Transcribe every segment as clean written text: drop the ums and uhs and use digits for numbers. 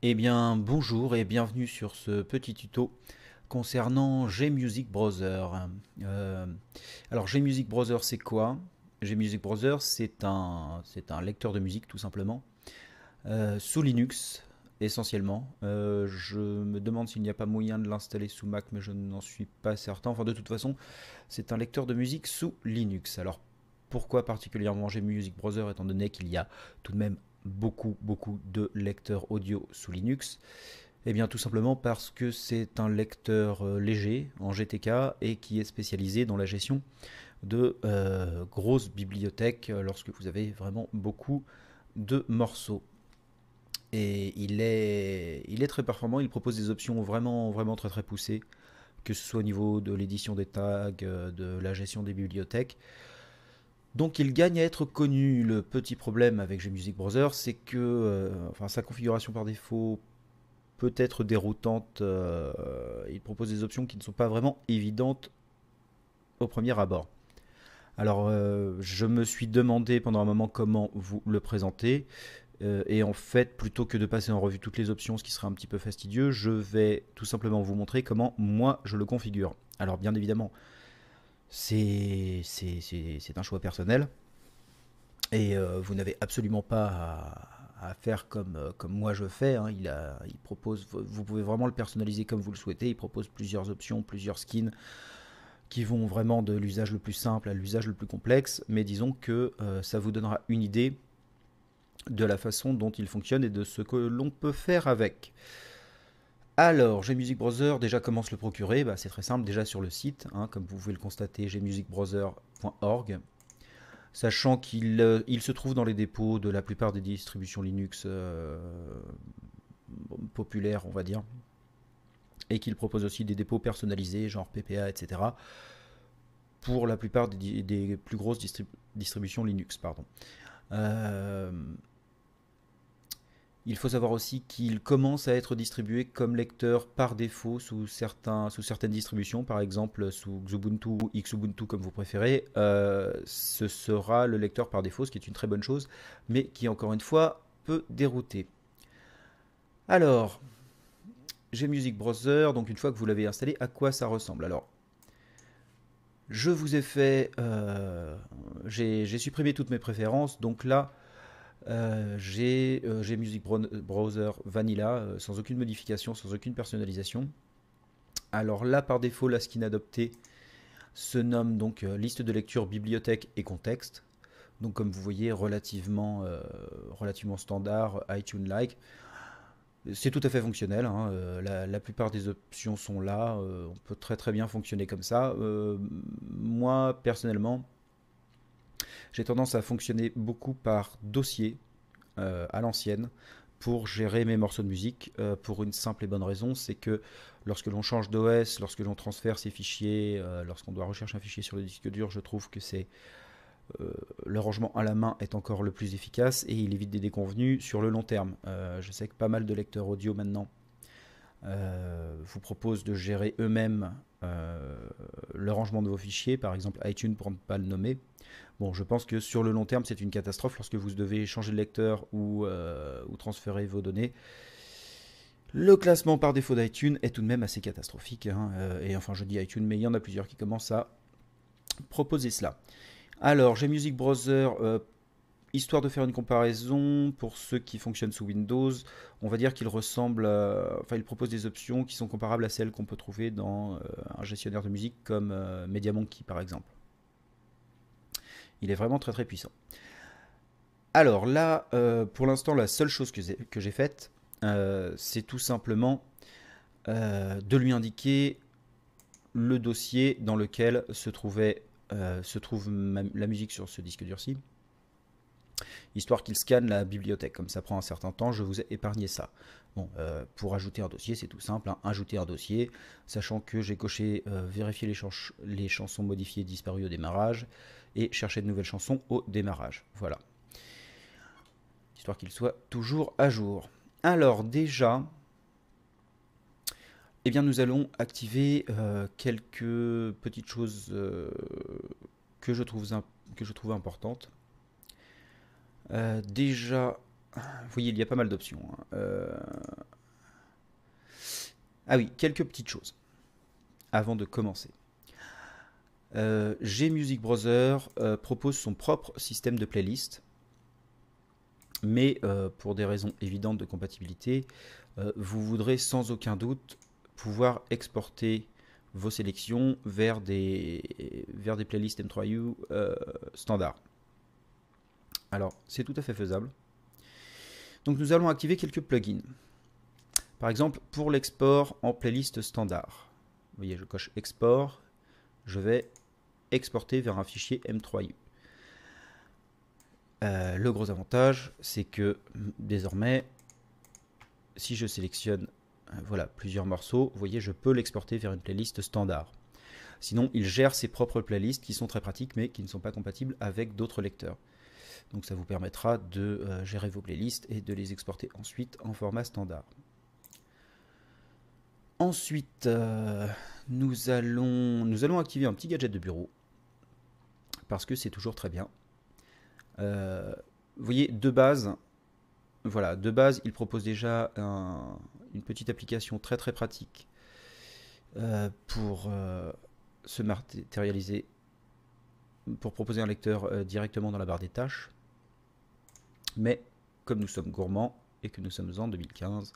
Eh bien, bonjour et bienvenue sur ce petit tuto concernant GMusic Browser. Euh, alors, GMusic Browser, c'est quoi? GMusic Browser, c'est un lecteur de musique, tout simplement, sous Linux, essentiellement. Je me demande s'il n'y a pas moyen de l'installer sous Mac, mais je n'en suis pas certain. Enfin, de toute façon, c'est un lecteur de musique sous Linux. Alors, pourquoi particulièrement GMusic Browser, étant donné qu'il y a tout de même beaucoup de lecteurs audio sous Linux? Eh bien, tout simplement parce que c'est un lecteur léger en GTK et qui est spécialisé dans la gestion de grosses bibliothèques lorsque vous avez vraiment beaucoup de morceaux. Et il est très performant, il propose des options vraiment très poussées, que ce soit au niveau de l'édition des tags, de la gestion des bibliothèques. Donc il gagne à être connu. Le petit problème avec GMusic Browser, c'est que enfin, sa configuration par défaut peut être déroutante. Il propose des options qui ne sont pas vraiment évidentes au premier abord. Alors, je me suis demandé pendant un moment comment vous le présenter. Et en fait, plutôt que de passer en revue toutes les options, ce qui serait un petit peu fastidieux, je vais tout simplement vous montrer comment moi je le configure. Alors, bien évidemment, c'est un choix personnel. Et vous n'avez absolument pas à faire comme moi je fais. Hein. Il propose, vous pouvez vraiment le personnaliser comme vous le souhaitez. Il propose plusieurs options, plusieurs skins qui vont vraiment de l'usage le plus simple à l'usage le plus complexe. Mais disons que ça vous donnera une idée de la façon dont il fonctionne et de ce que l'on peut faire avec. Alors, GMusic Browser, déjà comment se le procurer? C'est très simple, déjà sur le site, hein, comme vous pouvez le constater, gmusicbrowser.org. Sachant qu'il se trouve dans les dépôts de la plupart des distributions Linux populaires, on va dire, et qu'il propose aussi des dépôts personnalisés, genre PPA, etc., pour la plupart des plus grosses distributions Linux. Pardon. Euh, il faut savoir aussi qu'il commence à être distribué comme lecteur par défaut sous certaines distributions, par exemple sous Xubuntu ou Xubuntu comme vous préférez. Ce sera le lecteur par défaut, ce qui est une très bonne chose, mais qui encore une fois peut dérouter. Alors, GMusic Browser, donc une fois que vous l'avez installé, à quoi ça ressemble? Alors, je vous ai fait, j'ai supprimé toutes mes préférences, donc là, j'ai Music Browser Vanilla sans aucune modification, sans aucune personnalisation. Alors là, par défaut, la skin adoptée se nomme donc liste de lecture, bibliothèque et contexte. Donc comme vous voyez, relativement standard, iTunes-like. C'est tout à fait fonctionnel. Hein. La plupart des options sont là. On peut très bien fonctionner comme ça. Moi, personnellement, j'ai tendance à fonctionner beaucoup par dossier à l'ancienne pour gérer mes morceaux de musique pour une simple et bonne raison, c'est que lorsque l'on change d'OS, lorsque l'on transfère ses fichiers, lorsqu'on doit rechercher un fichier sur le disque dur, je trouve que le rangement à la main est encore le plus efficace et il évite des déconvenus sur le long terme. Je sais que pas mal de lecteurs audio maintenant vous proposent de gérer eux-mêmes le rangement de vos fichiers, par exemple iTunes pour ne pas le nommer. Bon, je pense que sur le long terme, c'est une catastrophe lorsque vous devez changer de lecteur ou transférer vos données. Le classement par défaut d'iTunes est tout de même assez catastrophique. Hein, et enfin, je dis iTunes, mais il y en a plusieurs qui commencent à proposer cela. Alors, j'ai Music Browser, histoire de faire une comparaison, pour ceux qui fonctionnent sous Windows, on va dire qu'il ressemble, enfin, il propose des options qui sont comparables à celles qu'on peut trouver dans un gestionnaire de musique comme MediaMonkey par exemple. Il est vraiment très puissant. Alors là, pour l'instant, la seule chose que j'ai faite, c'est tout simplement de lui indiquer le dossier dans lequel se trouve la musique sur ce disque dur-ci, histoire qu'il scanne la bibliothèque. Comme ça prend un certain temps, je vous ai épargné ça. Bon, pour ajouter un dossier, c'est tout simple, hein, ajouter un dossier, sachant que j'ai coché vérifier les chansons modifiées disparues au démarrage et chercher de nouvelles chansons au démarrage. Voilà. Histoire qu'il soit toujours à jour. Alors déjà, eh bien nous allons activer quelques petites choses que je trouve importantes. Déjà, vous voyez, il y a pas mal d'options. Ah oui, quelques petites choses avant de commencer. Gmusic Browser propose son propre système de playlist, mais pour des raisons évidentes de compatibilité, vous voudrez sans aucun doute pouvoir exporter vos sélections vers des playlists M3U standard. Alors, c'est tout à fait faisable. Donc, nous allons activer quelques plugins. Par exemple, pour l'export en playlist standard. Vous voyez, je coche export. Je vais exporter vers un fichier M3U. Le gros avantage, c'est que désormais, si je sélectionne voilà, plusieurs morceaux, vous voyez, je peux l'exporter vers une playlist standard. Sinon, il gère ses propres playlists qui sont très pratiques, mais qui ne sont pas compatibles avec d'autres lecteurs. Donc ça vous permettra de gérer vos playlists et de les exporter ensuite en format standard. Ensuite, nous allons activer un petit gadget de bureau, parce que c'est toujours très bien. Vous voyez, de base, voilà, il propose déjà une petite application très très pratique pour se matérialiser, pour proposer un lecteur directement dans la barre des tâches. Mais comme nous sommes gourmands et que nous sommes en 2015,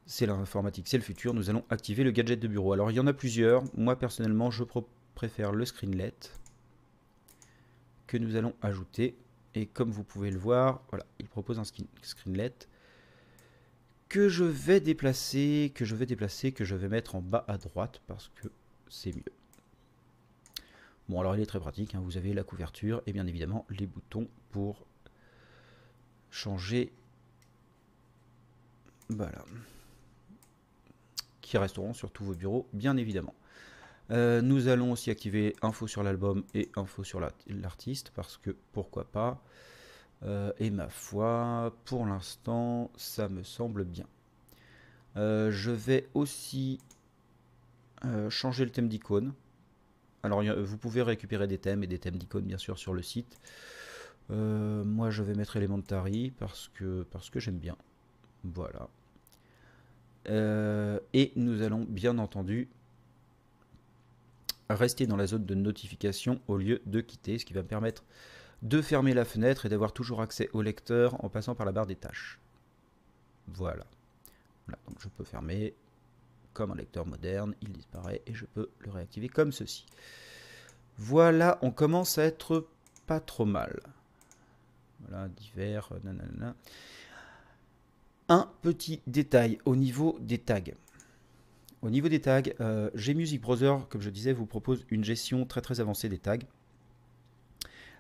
c'est l'informatique, c'est le futur, nous allons activer le gadget de bureau. Alors il y en a plusieurs, moi personnellement je préfère le screenlet que nous allons ajouter. Et comme vous pouvez le voir, voilà, il propose un screenlet que je vais déplacer, que je vais mettre en bas à droite parce que c'est mieux. Bon, alors il est très pratique, hein, vous avez la couverture et bien évidemment les boutons pour changer, voilà, qui resteront sur tous vos bureaux, bien évidemment. Nous allons aussi activer info sur l'album et info sur l'artiste, parce que pourquoi pas. Et ma foi, pour l'instant, ça me semble bien. Je vais aussi changer le thème d'icône. Alors, vous pouvez récupérer des thèmes et des thèmes d'icônes, bien sûr, sur le site. Moi, je vais mettre Elementary parce que j'aime bien. Voilà. Et nous allons, bien entendu, rester dans la zone de notification au lieu de quitter, ce qui va me permettre de fermer la fenêtre et d'avoir toujours accès au lecteur en passant par la barre des tâches. Voilà. Voilà, donc je peux fermer comme un lecteur moderne, il disparaît et je peux le réactiver comme ceci. Voilà, on commence à être pas trop mal. Voilà, divers, nanana. Un petit détail au niveau des tags. Au niveau des tags, Gmusic Browser, comme je disais, vous propose une gestion très très avancée des tags,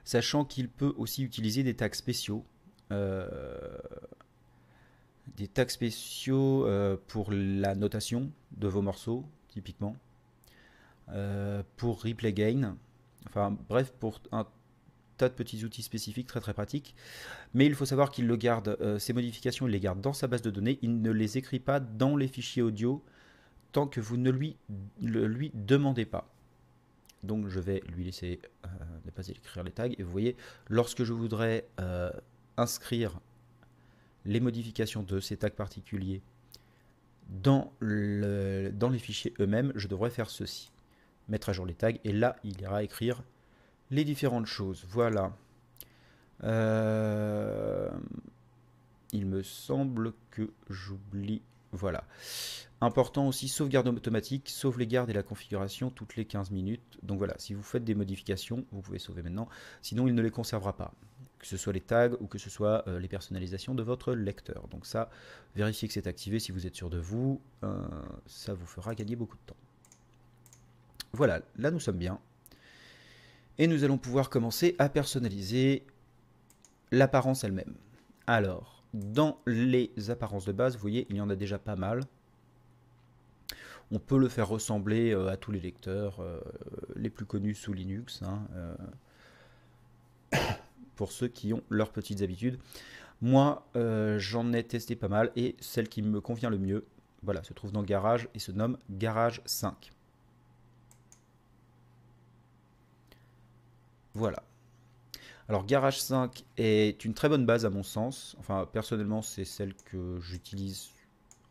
sachant qu'il peut aussi utiliser des tags spéciaux. Pour la notation de vos morceaux, typiquement. Pour replay gain. Enfin bref, pour un tas de petits outils spécifiques très très pratiques. Mais il faut savoir qu'il le garde, ces modifications, il les garde dans sa base de données. Il ne les écrit pas dans les fichiers audio tant que vous ne lui demandez pas. Donc je vais lui laisser ne pas écrire les tags. Et vous voyez, lorsque je voudrais inscrire les modifications de ces tags particuliers dans les fichiers eux-mêmes, je devrais faire ceci. Mettre à jour les tags, et là, il ira écrire les différentes choses. Voilà. Il me semble que j'oublie... Voilà. Important aussi, sauvegarde automatique, sauve les gardes et la configuration toutes les 15 minutes. Donc voilà, si vous faites des modifications, vous pouvez sauver maintenant. Sinon, il ne les conservera pas. Que ce soit les tags ou que ce soit les personnalisations de votre lecteur. Donc ça, vérifiez que c'est activé si vous êtes sûr de vous. Ça vous fera gagner beaucoup de temps. Voilà, là nous sommes bien. Et nous allons pouvoir commencer à personnaliser l'apparence elle-même. Alors, dans les apparences de base, vous voyez, il y en a déjà pas mal. On peut le faire ressembler à tous les lecteurs les plus connus sous Linux, hein, pour ceux qui ont leurs petites habitudes. Moi, j'en ai testé pas mal et celle qui me convient le mieux, voilà, se trouve dans Garage et se nomme Garage 5. Voilà. Alors Garage 5 est une très bonne base à mon sens. Enfin, personnellement, c'est celle que j'utilise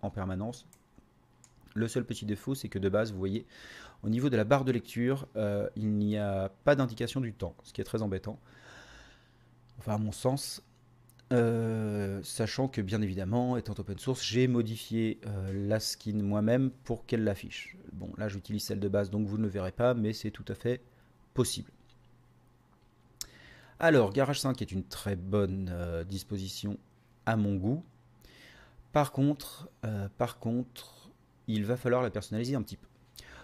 en permanence. Le seul petit défaut, c'est que de base, vous voyez, au niveau de la barre de lecture, il n'y a pas d'indication du temps, ce qui est très embêtant. Enfin, à mon sens, sachant que bien évidemment, étant open source, j'ai modifié la skin moi-même pour qu'elle l'affiche. Bon, là j'utilise celle de base, donc vous ne le verrez pas, mais c'est tout à fait possible. Alors, Garage 5 est une très bonne disposition à mon goût. Par contre, il va falloir la personnaliser un petit peu.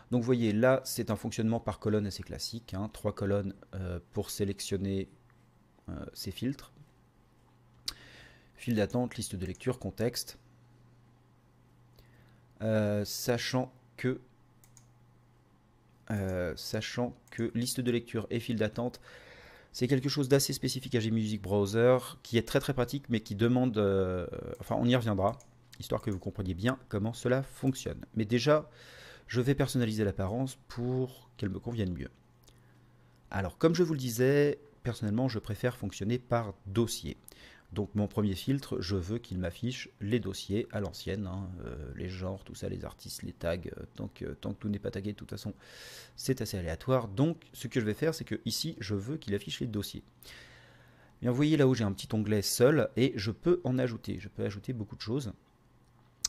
Donc vous voyez, là, c'est un fonctionnement par colonne assez classique. 3 colonnes pour sélectionner ces filtres. File d'attente, liste de lecture, contexte. Sachant que liste de lecture et file d'attente, c'est quelque chose d'assez spécifique à Gmusic Browser, qui est très très pratique, mais qui demande... enfin, on y reviendra, histoire que vous compreniez bien comment cela fonctionne. Mais déjà, je vais personnaliser l'apparence pour qu'elle me convienne mieux. Alors, comme je vous le disais, personnellement, je préfère fonctionner par dossier. Donc mon premier filtre, je veux qu'il m'affiche les dossiers à l'ancienne, les genres, tout ça, les artistes, les tags, tant que tout n'est pas tagué, de toute façon, c'est assez aléatoire. Donc ce que je vais faire, c'est que ici, je veux qu'il affiche les dossiers. Bien, vous voyez là où j'ai un petit onglet seul, et je peux en ajouter. Je peux ajouter beaucoup de choses.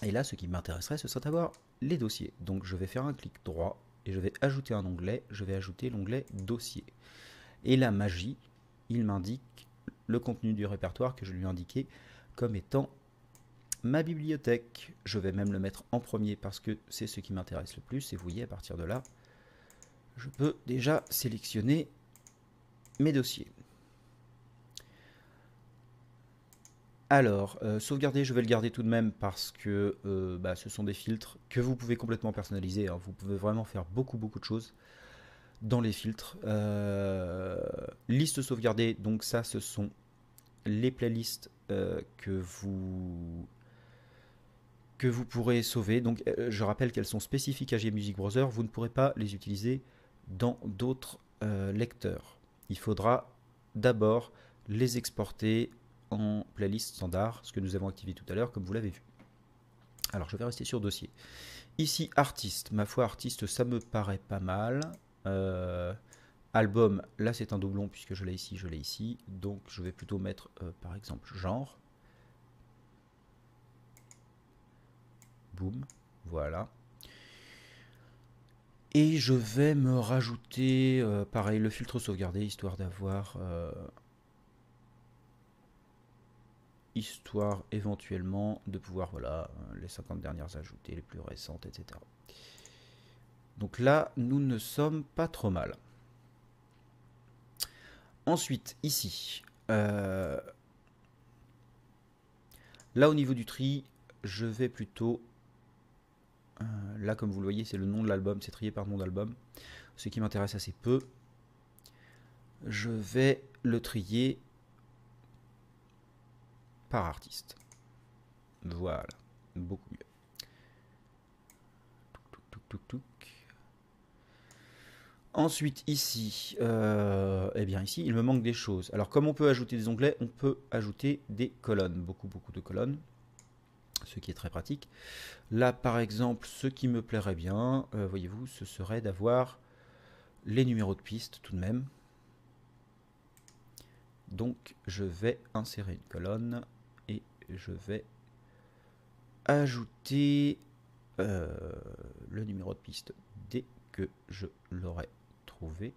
Et là, ce qui m'intéresserait, ce serait d'avoir les dossiers. Donc je vais faire un clic droit, et je vais ajouter un onglet, je vais ajouter l'onglet dossier. Et la magie, il m'indique le contenu du répertoire que je lui ai indiqué comme étant ma bibliothèque. Je vais même le mettre en premier parce que c'est ce qui m'intéresse le plus. Et vous voyez, à partir de là, je peux déjà sélectionner mes dossiers. Alors, sauvegarder, je vais le garder tout de même parce que ce sont des filtres que vous pouvez complètement personnaliser. Vous pouvez vraiment faire beaucoup de choses dans les filtres. Liste sauvegardée, donc ça, ce sont les playlists que vous pourrez sauver. Donc je rappelle qu'elles sont spécifiques à Gmusic Browser, vous ne pourrez pas les utiliser dans d'autres lecteurs. Il faudra d'abord les exporter en playlist standard, ce que nous avons activé tout à l'heure, comme vous l'avez vu. Alors je vais rester sur dossier. Ici, artiste. Ma foi, artiste, ça me paraît pas mal. Album, là c'est un doublon puisque je l'ai ici. Donc je vais plutôt mettre par exemple genre. Boum, voilà. Et je vais me rajouter, pareil, le filtre sauvegardé, histoire d'avoir... histoire éventuellement de pouvoir, voilà, les 50 dernières ajouter, les plus récentes, etc. Donc là, nous ne sommes pas trop mal. Ensuite, ici, là au niveau du tri, je vais plutôt... là, comme vous le voyez, c'est le nom de l'album, c'est trié par nom d'album, ce qui m'intéresse assez peu. Je vais le trier par artiste. Voilà, beaucoup mieux. Ensuite, ici, eh bien ici, il me manque des choses. Alors, comme on peut ajouter des onglets, on peut ajouter des colonnes, beaucoup de colonnes, ce qui est très pratique. Là, par exemple, ce qui me plairait bien, voyez-vous, ce serait d'avoir les numéros de piste tout de même. Donc, je vais insérer une colonne et je vais ajouter le numéro de piste dès que je l'aurai trouvé.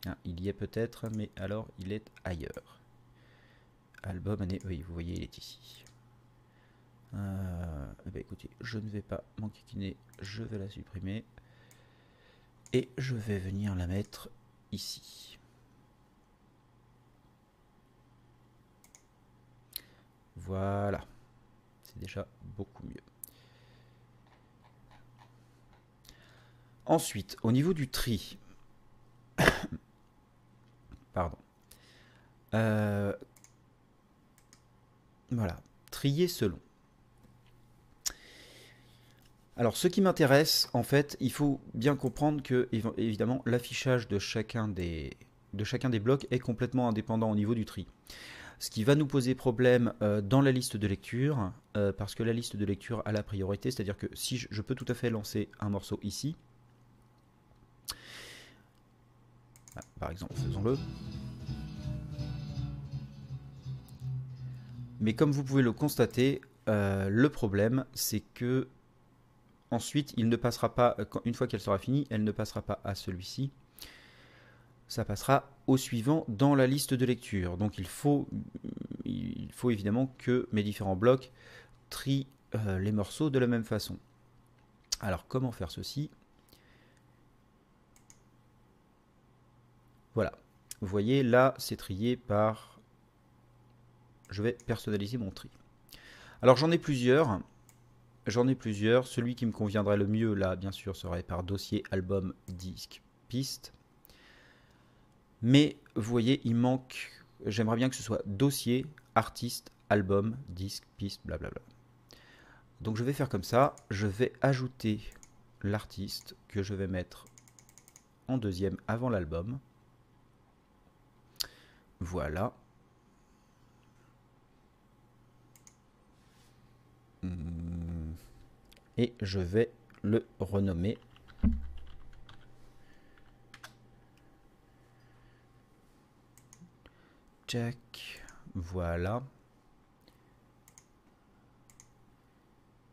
Ah, il y est peut-être, mais alors il est ailleurs. Album, année, oui, vous voyez, il est ici. Écoutez, je ne vais pas m'enquiquiner, je vais la supprimer. Et je vais venir la mettre ici. Voilà, c'est déjà beaucoup mieux. Ensuite, au niveau du tri, pardon, voilà, trier selon. Alors, ce qui m'intéresse, en fait, il faut bien comprendre que, évidemment, l'affichage de chacun des de chacun des blocs est complètement indépendant au niveau du tri. Ce qui va nous poser problème dans la liste de lecture, parce que la liste de lecture a la priorité, c'est-à-dire que si je peux tout à fait lancer un morceau ici, par exemple, faisons-le. Mais comme vous pouvez le constater, le problème, c'est que ensuite, il ne passera pas, une fois qu'elle sera finie, elle ne passera pas à celui-ci. Ça passera au suivant dans la liste de lecture. Donc il faut évidemment que mes différents blocs trient les morceaux de la même façon. Alors comment faire ceci? Voilà. Vous voyez, là, c'est trié par... Je vais personnaliser mon tri. Alors j'en ai plusieurs. Celui qui me conviendrait le mieux, là, bien sûr, serait par dossier, album, disque, piste. Mais vous voyez, il manque... J'aimerais bien que ce soit dossier, artiste, album, disque, piste, blablabla. Donc je vais faire comme ça. Je vais ajouter l'artiste que je vais mettre en deuxième avant l'album. Voilà. Et je vais le renommer. Check. Voilà.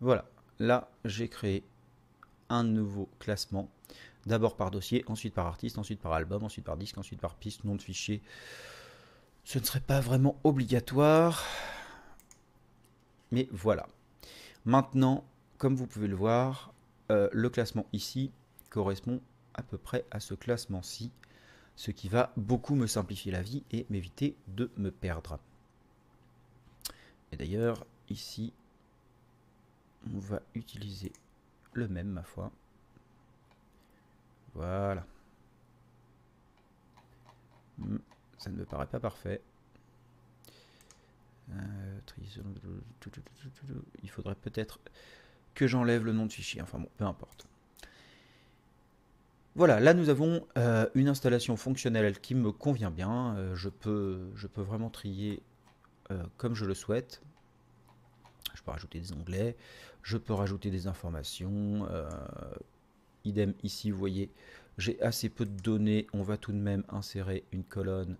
Voilà. Là, j'ai créé un nouveau classement. D'abord par dossier, ensuite par artiste, ensuite par album, ensuite par disque, ensuite par piste, nom de fichier. Ce ne serait pas vraiment obligatoire. Mais voilà. Maintenant, comme vous pouvez le voir, le classement ici correspond à peu près à ce classement-ci, ce qui va beaucoup me simplifier la vie et m'éviter de me perdre. Et d'ailleurs, ici, on va utiliser le même, ma foi. Voilà. Ça ne me paraît pas parfait. Il faudrait peut-être que j'enlève le nom de fichier. Enfin bon, peu importe. Voilà, là nous avons une installation fonctionnelle qui me convient bien. Je peux vraiment trier comme je le souhaite. Je peux rajouter des onglets, je peux rajouter des informations. Idem ici, vous voyez, j'ai assez peu de données. On va tout de même insérer une colonne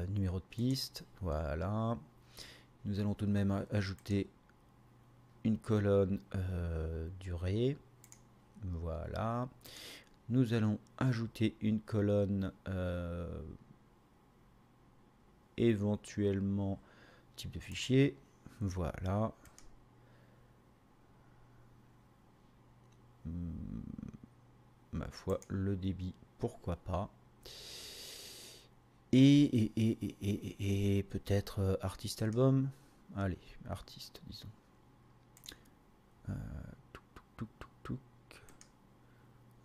numéro de piste. Voilà. Nous allons tout de même ajouter une colonne durée. Voilà. Nous allons ajouter une colonne éventuellement type de fichier. Voilà. Ma foi, le débit, pourquoi pas. Et peut-être artiste album. Allez, artiste, disons.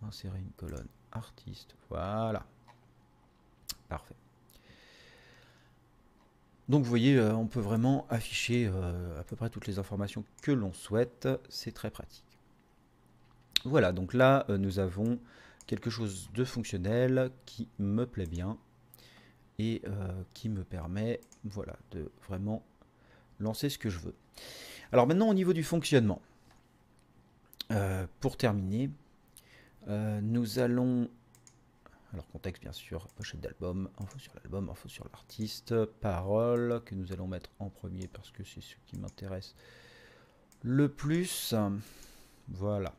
Insérer une colonne artiste. Voilà. Parfait. Donc vous voyez, on peut vraiment afficher à peu près toutes les informations que l'on souhaite. C'est très pratique. Voilà, donc là, nous avons quelque chose de fonctionnel qui me plaît bien et qui me permet, voilà, de vraiment lancer ce que je veux. Alors maintenant, au niveau du fonctionnement, pour terminer, nous allons... Alors contexte bien sûr, pochette d'album, info sur l'album, info sur l'artiste, paroles que nous allons mettre en premier parce que c'est ce qui m'intéresse le plus. Voilà.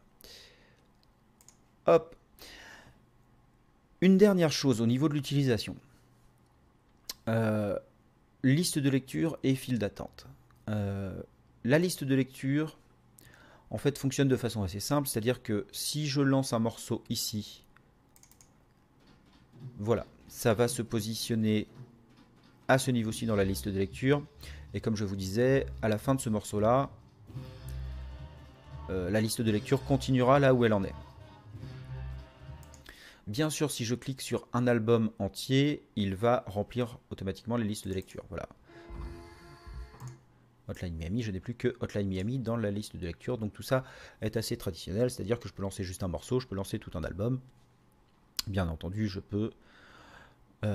Hop. Une dernière chose au niveau de l'utilisation. Liste de lecture et file d'attente. La liste de lecture, en fait, fonctionne de façon assez simple, c'est-à-dire que si je lance un morceau ici, voilà, ça va se positionner à ce niveau-ci dans la liste de lecture. Et comme je vous disais, à la fin de ce morceau-là, la liste de lecture continuera là où elle en est. Bien sûr, si je clique sur un album entier, il va remplir automatiquement les listes de lecture. Voilà. Hotline Miami, je n'ai plus que Hotline Miami dans la liste de lecture. Donc tout ça est assez traditionnel, c'est-à-dire que je peux lancer juste un morceau, je peux lancer tout un album. Bien entendu, je peux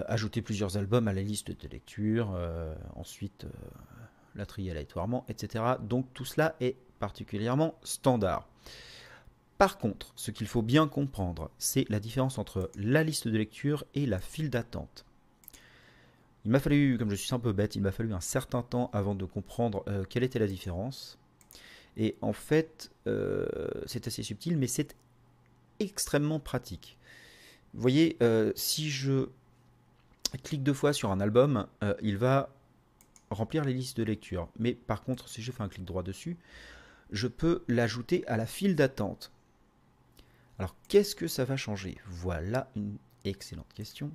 ajouter plusieurs albums à la liste de lecture, ensuite la trier aléatoirement, etc. Donc tout cela est particulièrement standard. Par contre, ce qu'il faut bien comprendre, c'est la différence entre la liste de lecture et la file d'attente. Il m'a fallu, comme je suis un peu bête, il m'a fallu un certain temps avant de comprendre quelle était la différence. Et en fait, c'est assez subtil, mais c'est extrêmement pratique. Vous voyez, si je clique 2 fois sur un album, il va remplir les listes de lecture. Mais par contre, si je fais un clic droit dessus, je peux l'ajouter à la file d'attente. Alors, qu'est-ce que ça va changer? Voilà une excellente question.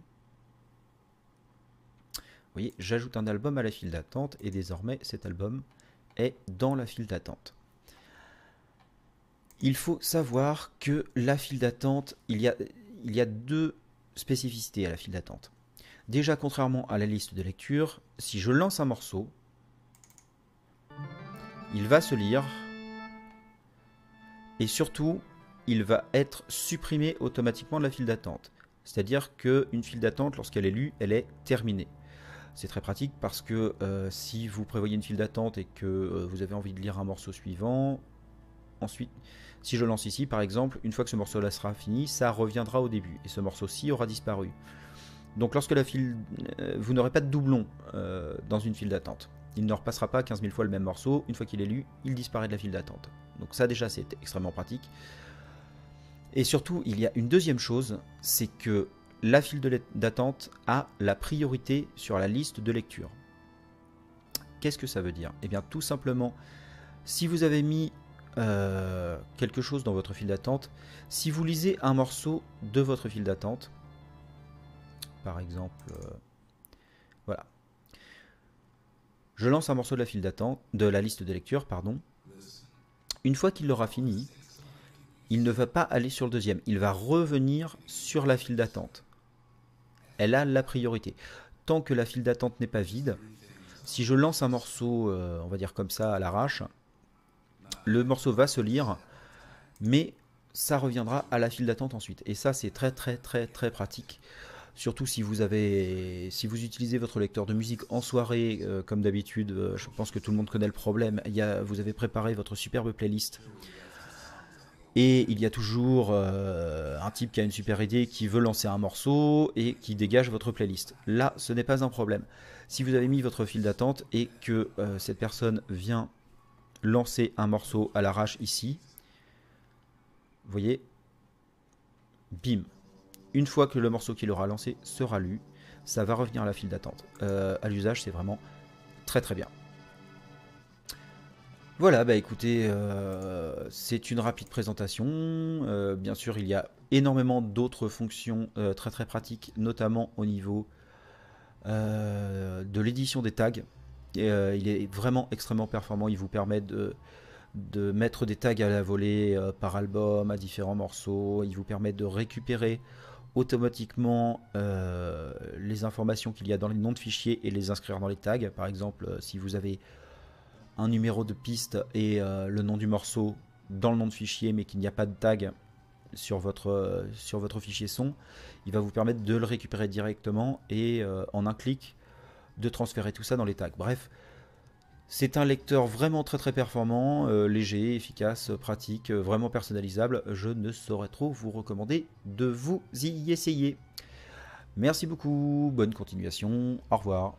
Vous voyez, j'ajoute un album à la file d'attente et désormais, cet album est dans la file d'attente. Il faut savoir que la file d'attente, il y a 2 spécificités à la file d'attente. Déjà, contrairement à la liste de lecture, si je lance un morceau, il va se lire et surtout, il va être supprimé automatiquement de la file d'attente. C'est-à-dire qu'une file d'attente, lorsqu'elle est lue, elle est terminée. C'est très pratique parce que si vous prévoyez une file d'attente et que vous avez envie de lire un morceau suivant, ensuite, si je lance ici par exemple, une fois que ce morceau-là sera fini, ça reviendra au début et ce morceau-ci aura disparu. Donc lorsque la file, vous n'aurez pas de doublon dans une file d'attente. Il ne repassera pas 15 000 fois le même morceau, une fois qu'il est lu, il disparaît de la file d'attente. Donc ça déjà c'est extrêmement pratique. Et surtout, il y a une deuxième chose, c'est que la file d'attente a la priorité sur la liste de lecture. Qu'est-ce que ça veut dire? Eh bien tout simplement, si vous avez mis quelque chose dans votre file d'attente, si vous lisez un morceau de votre file d'attente, par exemple, voilà, je lance un morceau de la file d'attente, de la liste de lecture, pardon. Une fois qu'il l'aura fini, il ne va pas aller sur le deuxième, il va revenir sur la file d'attente. Elle a la priorité. Tant que la file d'attente n'est pas vide, si je lance un morceau, on va dire comme ça, à l'arrache, le morceau va se lire, mais ça reviendra à la file d'attente ensuite. Et ça, c'est très très très très pratique. Surtout si vous utilisez votre lecteur de musique en soirée, comme d'habitude, je pense que tout le monde connaît le problème. Vous avez préparé votre superbe playlist. Et il y a toujours un type qui a une super idée, qui veut lancer un morceau et qui dégage votre playlist. Là, ce n'est pas un problème. Si vous avez mis votre file d'attente et que cette personne vient lancer un morceau à l'arrache ici, vous voyez, bim. Une fois que le morceau qu'il aura lancé sera lu, ça va revenir à la file d'attente. À l'usage, c'est vraiment très très bien. Voilà, bah écoutez, c'est une rapide présentation. Bien sûr, il y a énormément d'autres fonctions très très pratiques, notamment au niveau de l'édition des tags. Il est vraiment extrêmement performant. Il vous permet de mettre des tags à la volée par album, à différents morceaux. Il vous permet de récupérer automatiquement les informations qu'il y a dans les noms de fichiers et les inscrire dans les tags. Par exemple, si vous avez un numéro de piste et le nom du morceau dans le nom de fichier, mais qu'il n'y a pas de tag sur votre fichier son, il va vous permettre de le récupérer directement et en un clic de transférer tout ça dans les tags. Bref, c'est un lecteur vraiment très très performant, léger, efficace, pratique, vraiment personnalisable. Je ne saurais trop vous recommander de vous y essayer. Merci beaucoup, bonne continuation, au revoir.